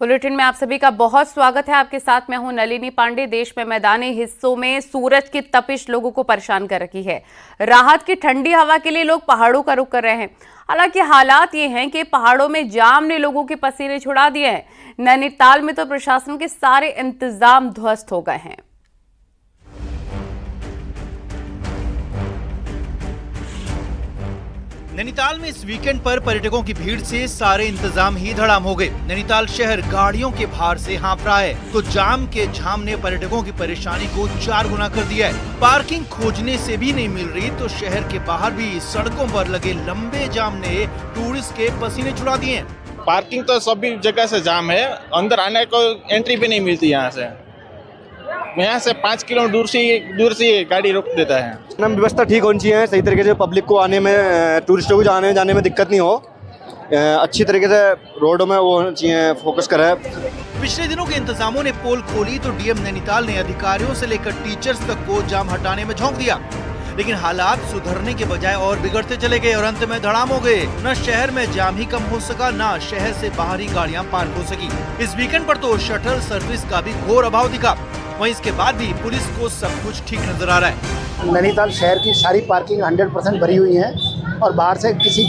Bulletin में आप सभी का बहुत स्वागत है। आपके साथ मैं हूं नलिनी पांडे। देश में मैदानी हिस्सों में सूरज की तपिश लोगों को परेशान कर रखी है। राहत की ठंडी हवा के लिए लोग पहाड़ों का रुख कर रहे हैं। हालांकि हालात ये हैं कि पहाड़ों में जाम ने लोगों के पसीने छुड़ा दिए हैं। नैनीताल में तो प्रशासन के सारे इंतजाम ध्वस्त हो गए हैं। नैनीताल में इस वीकेंड पर पर्यटकों की भीड़ से सारे इंतजाम ही धड़ाम हो गए। नैनीताल शहर गाड़ियों के भार से हाँफ रहा है, तो जाम के झाम ने पर्यटकों की परेशानी को 4 गुना कर दिया है। पार्किंग खोजने से भी नहीं मिल रही, तो शहर के बाहर भी सड़कों पर लगे लंबे जाम ने टूरिस्ट के पसीने छुड़ा दिए हैं। पार्किंग तो सभी जगह से जाम है, अंदर आने को एंट्री भी नहीं मिलती। यहाँ से 5 किलोमीटर दूर से गाड़ी रोक देता है। व्यवस्था ठीक होनी चाहिए, सही तरीके से पब्लिक को आने में, टूरिस्टों को आने जाने में दिक्कत नहीं हो। अच्छी तरीके से रोडों में वो होना चाहिए, फोकस करे। पिछले दिनों के इंतजामों ने पोल खोली तो डीएम नैनीताल ने अधिकारियों से लेकर टीचर्स तक को जाम हटाने में झोंक दिया, लेकिन हालात सुधरने के बजाय और बिगड़ते चले गए और अंत में धड़ाम हो गए। न शहर में जाम ही कम हो सका, न शहर से बाहरी गाड़ियां पार्क हो सकी। इस वीकेंड पर तो शटल सर्विस का भी घोर अभाव दिखा। वहीं इसके बाद भी पुलिस को सब कुछ ठीक नजर आ रहा है। नैनीताल शहर की सारी पार्किंग 100% भरी हुई है और बाहर से किसी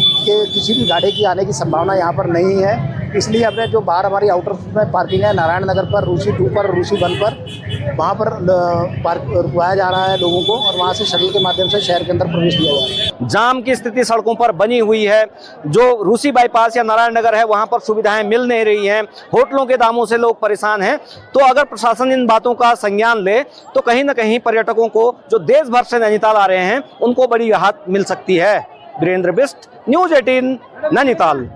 भी गाड़ी की आने की संभावना यहाँ पर नहीं है। इसलिए अपने जो बाहर हमारी आउटर में पार्किंग है, नारायण नगर पर, रूसी 2 पर, रूसी 1 पर, वहाँ पर पार्क रुकवाया जा रहा है लोगों को और वहाँ से शटल के माध्यम से शहर के अंदर प्रवेश दिया जा रहा है। जाम की स्थिति सड़कों पर बनी हुई है। जो रूसी बाईपास या नारायण नगर है, वहाँ पर सुविधाएं मिल नहीं रही हैं। होटलों के दामों से लोग परेशान हैं। तो अगर प्रशासन इन बातों का संज्ञान ले तो कहीं न कहीं पर्यटकों को जो देश भर से नैनीताल आ रहे हैं उनको बड़ी राहत मिल सकती है। वीरेंद्र बिष्ट, न्यूज़ 18, नैनीताल।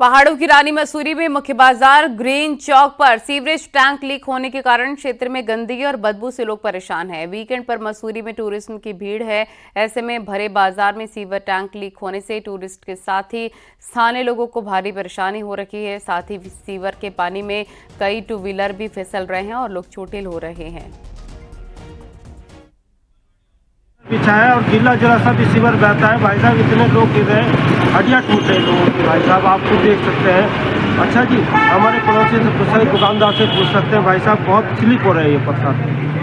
पहाड़ों की रानी मसूरी में मुख्य बाजार ग्रीन चौक पर सीवरेज टैंक लीक होने के कारण क्षेत्र में गंदगी और बदबू से लोग परेशान हैं। वीकेंड पर मसूरी में टूरिज्म की भीड़ है। ऐसे में भरे बाजार में सीवर टैंक लीक होने से टूरिस्ट के साथ ही स्थानीय लोगों को भारी परेशानी हो रही है। साथ ही सीवर के पानी में कई 2 व्हीलर भी फिसल रहे हैं और लोग चोटिल हो रहे हैं। बिछाया और गीला जरा सा भी सीवर बहता है। भाई साहब इतने लोग गिर रहे हैं, हड्डियाँ टूट रहे लोगों की। भाई साहब आप खुद देख सकते हैं। अच्छा जी, हमारे पड़ोसी से पूछ सकते, दुकानदार से पूछ सकते हैं। भाई साहब बहुत स्लिप हो रहे हैं ये पत्थर।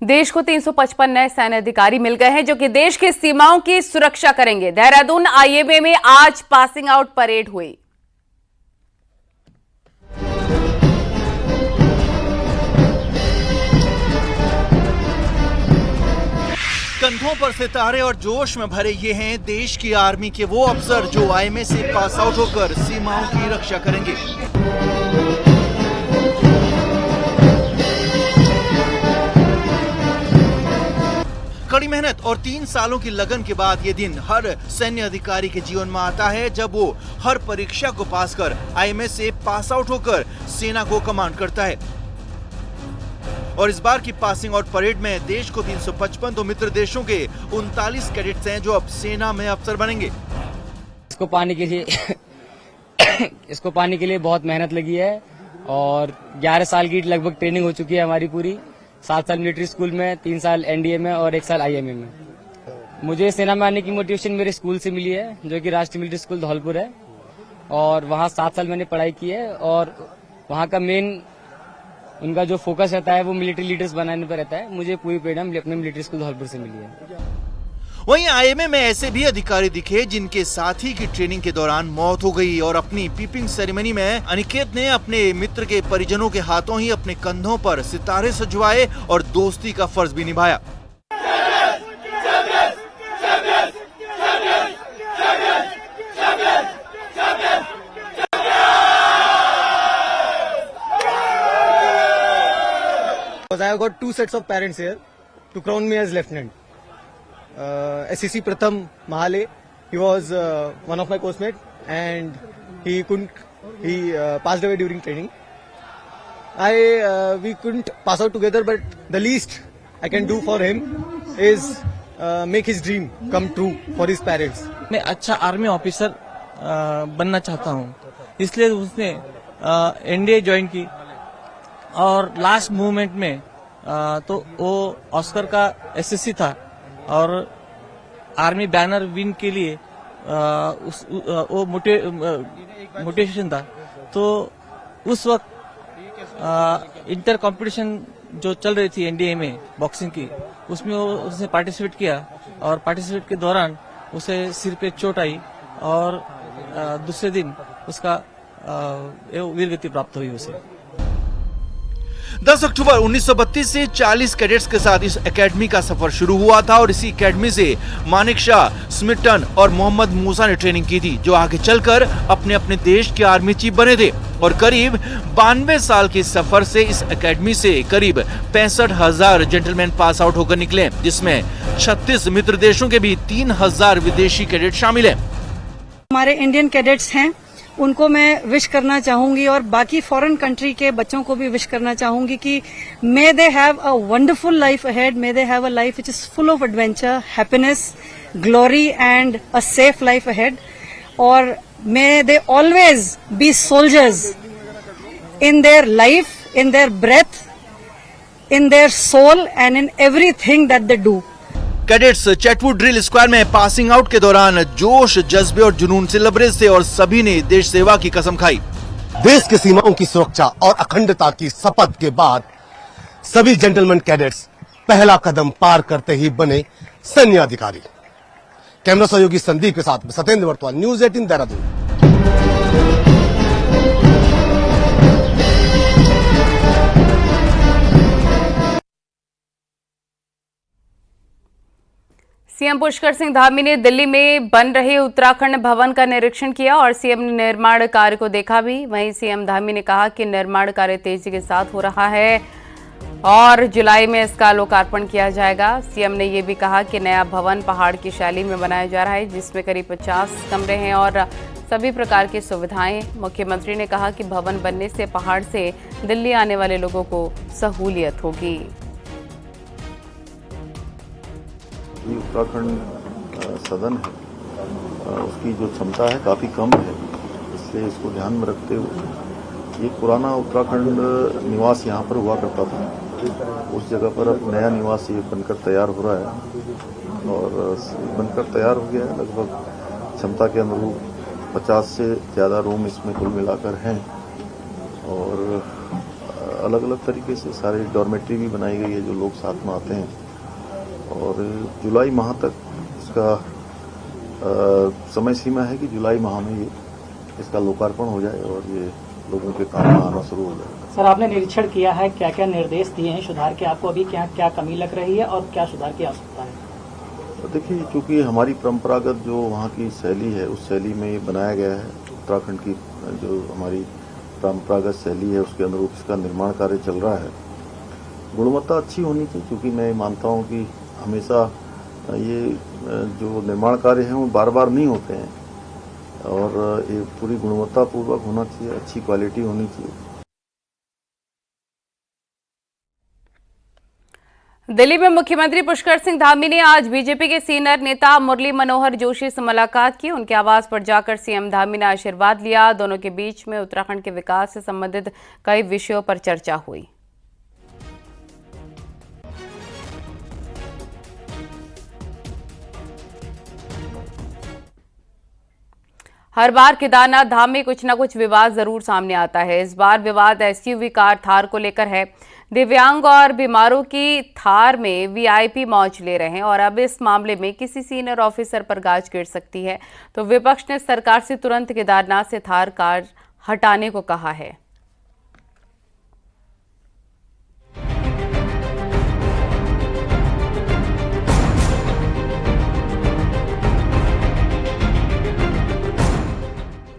देश को 355 नए सैन्य अधिकारी मिल गए हैं जो कि देश की सीमाओं की सुरक्षा करेंगे। देहरादून आईएमए में आज पासिंग आउट परेड हुई। कंधों पर सितारे और जोश में भरे ये हैं देश की आर्मी के वो अफसर जो आईएमए से पास आउट होकर सीमाओं की रक्षा करेंगे। कड़ी मेहनत और 3 सालों की लगन के बाद ये दिन हर सैन्य अधिकारी के जीवन में आता है, जब वो हर परीक्षा को पास कर आईएमए से पास आउट होकर सेना को कमांड करता है। और इस बार की पासिंग आउट परेड में देश को 355 तो मित्र देशों के 39 कैडेट्स हैं जो अब सेना में अफसर बनेंगे। इसको पाने के लिए बहुत मेहनत लगी है और 11 साल की लगभग ट्रेनिंग हो चुकी है हमारी पूरी। 7 साल मिलिट्री स्कूल में, 3 साल एनडीए में और 1 साल आईएमए में। मुझे सेना में आने की मोटिवेशन मेरे स्कूल से मिली है, जो कि राष्ट्रीय मिलिट्री स्कूल धौलपुर है, और वहाँ 7 साल मैंने पढ़ाई की है। और वहाँ का मेन उनका जो फोकस रहता है वो मिलिट्री लीडर्स बनाने पर रहता है। मुझे पूरी प्रेरणा अपने मिलिट्री स्कूल धौलपुर से मिली है। वहीं आईएमए में ऐसे भी अधिकारी दिखे जिनके साथी की ट्रेनिंग के दौरान मौत हो गई और अपनी पीपिंग सेरेमनी में अनिकेत ने अपने मित्र के परिजनों के हाथों ही अपने कंधों पर सितारे सजवाए और दोस्ती का फर्ज भी निभाया। I got 2 sets of parents here to crown me as lieutenant. SCC Pratham Mahale, he was one of my coursemate and he passed away during training. We couldn't pass out together, but the least I can do for him is make his dream come true for his parents. मैं अच्छा army officer बनना चाहता हूँ, इसलिए उसने NDA join की और last movement में तो वो ऑस्कर का एसएससी था और आर्मी बैनर विन के लिए वो मोटिवेशन था। तो उस वक्त इंटर कंपटीशन जो चल रही थी एनडीए में बॉक्सिंग की, उसमें उसने पार्टिसिपेट किया और पार्टिसिपेट के दौरान उसे सिर पे चोट आई और दूसरे दिन उसका वीरगति प्राप्त हुई उसे। 10 अक्टूबर 1932 से 40 कैडेट्स के साथ इस एकेडमी का सफर शुरू हुआ था और इसी एकेडमी से मानिक शाह, स्मिटन और मोहम्मद मूसा ने ट्रेनिंग की थी, जो आगे चलकर अपने अपने देश के आर्मी चीफ बने थे। और करीब 92 साल के सफर से इस एकेडमी से करीब 65,000 जेंटलमैन पास आउट होकर निकले, जिसमें 36 मित्र देशों के भी 3,000 विदेशी कैडेट शामिल हैं। हमारे इंडियन कैडेट्स हैं, उनको मैं विश करना चाहूंगी और बाकी फॉरेन कंट्री के बच्चों को भी विश करना चाहूंगी कि may they have a wonderful life ahead, may they have a life which is full of adventure, happiness, glory and a safe life ahead. और may they always be soldiers in their life, in their breath, in their soul and in everything that they do. Cadets Chetwode drill square में passing out के दौरान जोश, जज्बे और जुनून से लबरेज थे और सभी ने देश सेवा की कसम खाई। देश की सीमाओं की सुरक्षा और अखंडता की शपथ के बाद सभी जेंटलमैन कैडेट्स पहला कदम पार करते ही बने सैन्य अधिकारी। कैमरा सहयोगी संदीप के साथ सत्येंद्र वर्तमान, न्यूज 18 देहरादून। सीएम पुष्कर सिंह धामी ने दिल्ली में बन रहे उत्तराखंड भवन का निरीक्षण किया और सीएम ने निर्माण कार्य को देखा भी। वहीं सीएम धामी ने कहा कि निर्माण कार्य तेजी के साथ हो रहा है और जुलाई में इसका लोकार्पण किया जाएगा। सीएम ने यह भी कहा कि नया भवन पहाड़ की शैली में बनाया जा रहा है, जिसमें करीब 50 कमरे हैं और सभी प्रकार की सुविधाएं। मुख्यमंत्री ने कहा कि भवन बनने से पहाड़ से दिल्ली आने वाले लोगों को सहूलियत होगी। उत्तराखंड सदन है, उसकी जो क्षमता है काफ़ी कम है, इसलिए इसको ध्यान में रखते हुए एक पुराना उत्तराखंड निवास यहाँ पर हुआ करता था, उस जगह पर अब नया निवास ये बनकर तैयार हो रहा है और बनकर तैयार हो गया है। लगभग क्षमता के अनुरूप 50 से ज़्यादा रूम इसमें कुल मिलाकर हैं और अलग अलग तरीके से सारी डॉर्मेट्री भी बनाई गई है जो लोग साथ में आते हैं और जुलाई माह तक इसका समय सीमा है कि जुलाई माह में ये इसका लोकार्पण हो जाए और ये लोगों के काम में आना शुरू हो जाए। सर, आपने निरीक्षण किया है, क्या क्या निर्देश दिए हैं सुधार के? आपको अभी क्या क्या कमी लग रही है और क्या सुधार की आवश्यकता है? तो देखिए, चूंकि हमारी परंपरागत जो वहाँ की शैली है, उस शैली में ये बनाया गया है। उत्तराखंड की जो हमारी परंपरागत शैली है उसके अनुरूप इसका निर्माण कार्य चल रहा है। गुणवत्ता अच्छी होनी चाहिए, क्योंकि मैं मानता हूँ कि हमेशा ये जो निर्माण कार्य हैं वो बार बार नहीं होते हैं और ये पूरी गुणवत्तापूर्वक होना चाहिए, अच्छी क्वालिटी होनी चाहिए। दिल्ली में मुख्यमंत्री पुष्कर सिंह धामी ने आज बीजेपी के सीनियर नेता मुरली मनोहर जोशी से मुलाकात की। उनके आवास पर जाकर सीएम धामी ने आशीर्वाद लिया। दोनों के बीच में उत्तराखंड के विकास से संबंधित कई विषयों पर चर्चा हुई। हर बार केदारनाथ धाम में कुछ न कुछ विवाद जरूर सामने आता है। इस बार विवाद एसयूवी कार थार को लेकर है। दिव्यांग और बीमारों की थार में वीआईपी मौज ले रहे हैं और अब इस मामले में किसी सीनियर ऑफिसर पर गाज गिर सकती है, तो विपक्ष ने सरकार से तुरंत केदारनाथ से थार कार हटाने को कहा है।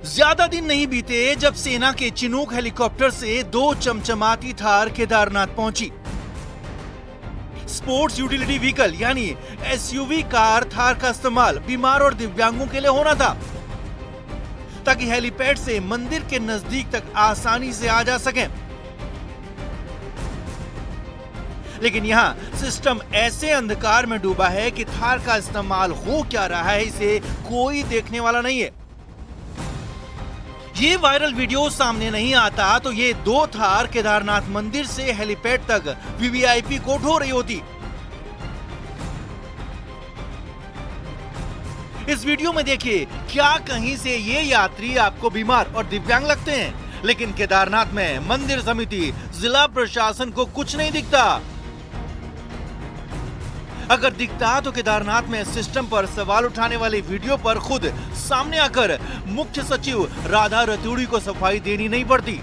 ज्यादा दिन नहीं बीते जब सेना के चिनूक हेलीकॉप्टर से 2 चमचमाती थार केदारनाथ पहुंची। स्पोर्ट्स यूटिलिटी व्हीकल यानी एसयूवी कार थार का इस्तेमाल बीमार और दिव्यांगों के लिए होना था, ताकि हेलीपैड से मंदिर के नजदीक तक आसानी से आ जा सकें। लेकिन यहां सिस्टम ऐसे अंधकार में डूबा है कि थार का इस्तेमाल हो क्या रहा है इसे कोई देखने वाला नहीं है। ये वायरल वीडियो सामने नहीं आता तो ये 2 थार केदारनाथ मंदिर से हेलीपैड तक वीवीआईपी को ढो रही होती। इस वीडियो में देखिए, क्या कहीं से ये यात्री आपको बीमार और दिव्यांग लगते हैं, लेकिन केदारनाथ में मंदिर समिति, जिला प्रशासन को कुछ नहीं दिखता। अगर दिखता तो केदारनाथ में सिस्टम पर सवाल उठाने वाले वीडियो पर खुद सामने आकर मुख्य सचिव राधा रतूड़ी को सफाई देनी नहीं पड़ती।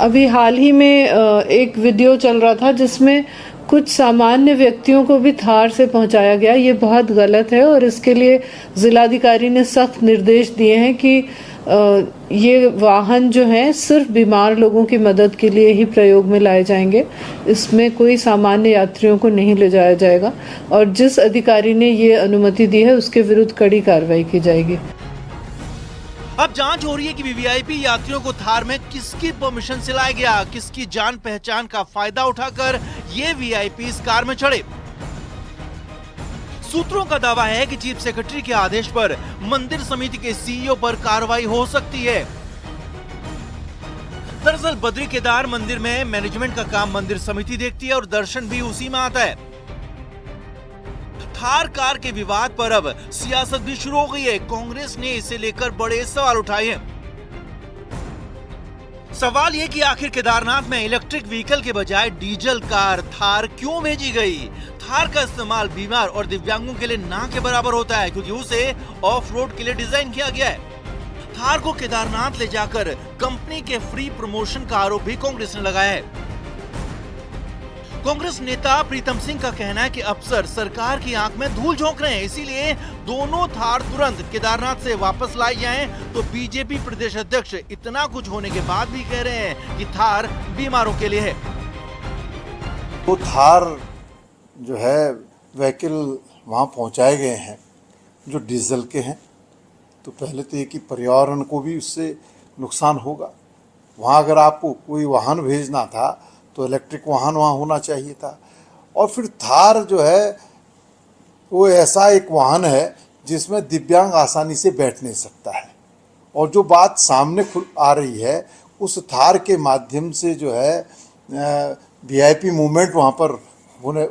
अभी हाल ही में एक वीडियो चल रहा था जिसमें कुछ सामान्य व्यक्तियों को भी थार से पहुंचाया गया। ये बहुत गलत है और इसके लिए जिलाधिकारी ने सख्त निर्देश दिए हैं कि ये वाहन जो हैं सिर्फ बीमार लोगों की मदद के लिए ही प्रयोग में लाए जाएंगे। इसमें कोई सामान्य यात्रियों को नहीं ले जाया जाएगा और जिस अधिकारी ने ये अनुमति दी है उसके विरुद्ध कड़ी कार्रवाई की जाएगी। अब जांच हो रही है कि वीवीआईपी यात्रियों को थार में किसकी परमिशन से लाया गया, किसकी जान पहचान का फायदा उठाकर ये वीआईपी इस कार में चढ़े। सूत्रों का दावा है कि चीफ सेक्रेटरी के आदेश पर मंदिर समिति के सीईओ पर कार्रवाई हो सकती है। दरअसल बद्री केदार मंदिर में मैनेजमेंट का काम मंदिर समिति देखती है और दर्शन भी उसी में आता है। थार कार के विवाद पर अब सियासत भी शुरू हो गई है। कांग्रेस ने इसे लेकर बड़े सवाल उठाए हैं। सवाल ये कि आखिर केदारनाथ में इलेक्ट्रिक व्हीकल के बजाय डीजल कार थार क्यों भेजी गई। थार का इस्तेमाल बीमार और दिव्यांगों के लिए ना के बराबर होता है क्योंकि उसे ऑफ रोड के लिए डिजाइन किया गया है। थार को केदारनाथ ले जाकर कंपनी के फ्री प्रमोशन का आरोप भी कांग्रेस ने लगाया है। कांग्रेस नेता प्रीतम सिंह का कहना है कि अफसर सरकार की आंख में धूल झोंक रहे हैं, इसीलिए दोनों थार तुरंत केदारनाथ से वापस लाई जाएं। तो बीजेपी प्रदेश अध्यक्ष इतना कुछ होने के बाद भी कह रहे हैं कि थार बीमारों के लिए है। तो थार जो है व्हीकल वहाँ पहुँचाए गए हैं जो डीजल के हैं, तो पहले तो ये कि पर्यावरण को भी उससे नुकसान होगा। वहाँ अगर आपको कोई वाहन भेजना था तो इलेक्ट्रिक वाहन वहाँ होना चाहिए था। और फिर थार जो है वो ऐसा एक वाहन है जिसमें दिव्यांग आसानी से बैठ नहीं सकता है। और जो बात सामने आ रही है उस थार के माध्यम से जो है वीआईपी मूवमेंट वहाँ पर होने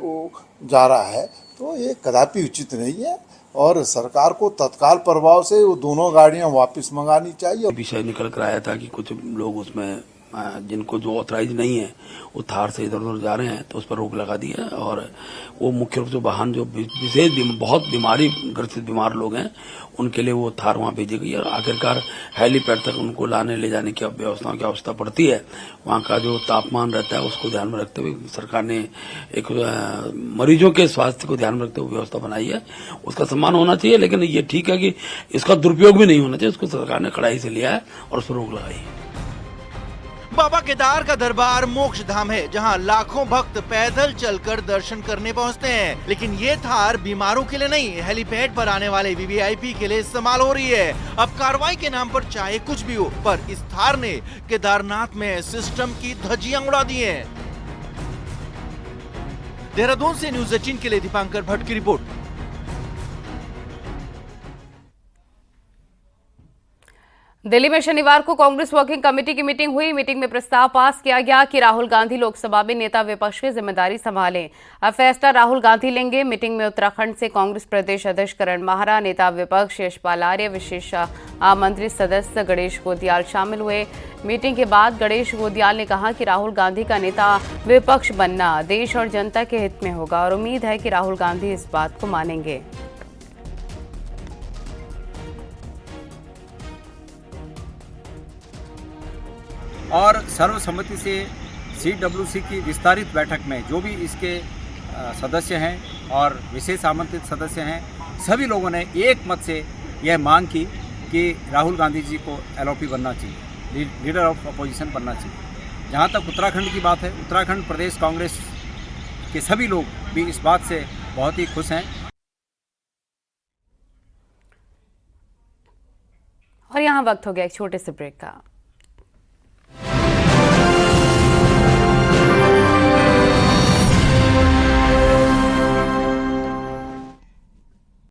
जा रहा है, तो ये कदापि उचित नहीं है और सरकार को तत्काल प्रभाव से वो दोनों गाड़ियाँ वापस मंगानी चाहिए। विषय निकल कर आया था कि कुछ लोग उसमें जिनको जो ऑथराइज नहीं है वो थार से इधर उधर जा रहे हैं, तो उस पर रोक लगा दी है। और वो मुख्य रूप से वाहन जो विशेष बहुत बीमारी ग्रसित बीमार लोग हैं उनके लिए वो थार वहाँ भेजी गई है। और आखिरकार हेलीपैड तक उनको लाने ले जाने की व्यवस्थाओं की आवश्यकता पड़ती है। वहाँ का जो तापमान रहता है उसको ध्यान में रखते हुए सरकार ने एक मरीजों के स्वास्थ्य को ध्यान में रखते हुए व्यवस्था बनाई है। उसका सम्मान होना चाहिए, लेकिन ये ठीक है कि इसका दुरुपयोग भी नहीं होना चाहिए। उसको सरकार ने कड़ाई से लिया है और उस पर रोक लगाई है। बाबा केदार का दरबार मोक्ष धाम है जहां लाखों भक्त पैदल चलकर दर्शन करने पहुंचते हैं, लेकिन ये थार बीमारों के लिए नहीं, हेलीपैड पर आने वाले वीवीआईपी के लिए इस्तेमाल हो रही है। अब कार्रवाई के नाम पर चाहे कुछ भी हो, पर इस थार ने केदारनाथ में सिस्टम की धज्जियां उड़ा दी हैं। देहरादून से न्यूज़ 18 के लिए दीपांकर भट्ट की रिपोर्ट। दिल्ली में शनिवार को कांग्रेस वर्किंग कमेटी की मीटिंग हुई। मीटिंग में प्रस्ताव पास किया गया कि राहुल गांधी लोकसभा में नेता विपक्ष की जिम्मेदारी संभालें। अब फैसला राहुल गांधी लेंगे। मीटिंग में उत्तराखंड से कांग्रेस प्रदेश अध्यक्ष करण माहरा, नेता विपक्ष यशपाल आर्य, विशेष आमंत्रित सदस्य गणेश गोदियाल शामिल हुए। मीटिंग के बाद गणेश गोदियाल ने कहा कि राहुल गांधी का नेता विपक्ष बनना देश और जनता के हित में होगा और उम्मीद है कि राहुल गांधी इस बात को मानेंगे। और सर्वसम्मति से CWC की विस्तारित बैठक में जो भी इसके सदस्य हैं और विशेष आमंत्रित सदस्य हैं, सभी लोगों ने एक मत से यह मांग की कि राहुल गांधी जी को LOP बनना चाहिए, लीडर ऑफ अपोजिशन बनना चाहिए। जहां तक उत्तराखंड की बात है, उत्तराखंड प्रदेश कांग्रेस के सभी लोग भी इस बात से बहुत ही खुश हैं। और यहाँ वक्त हो गया एक छोटे से ब्रेक का।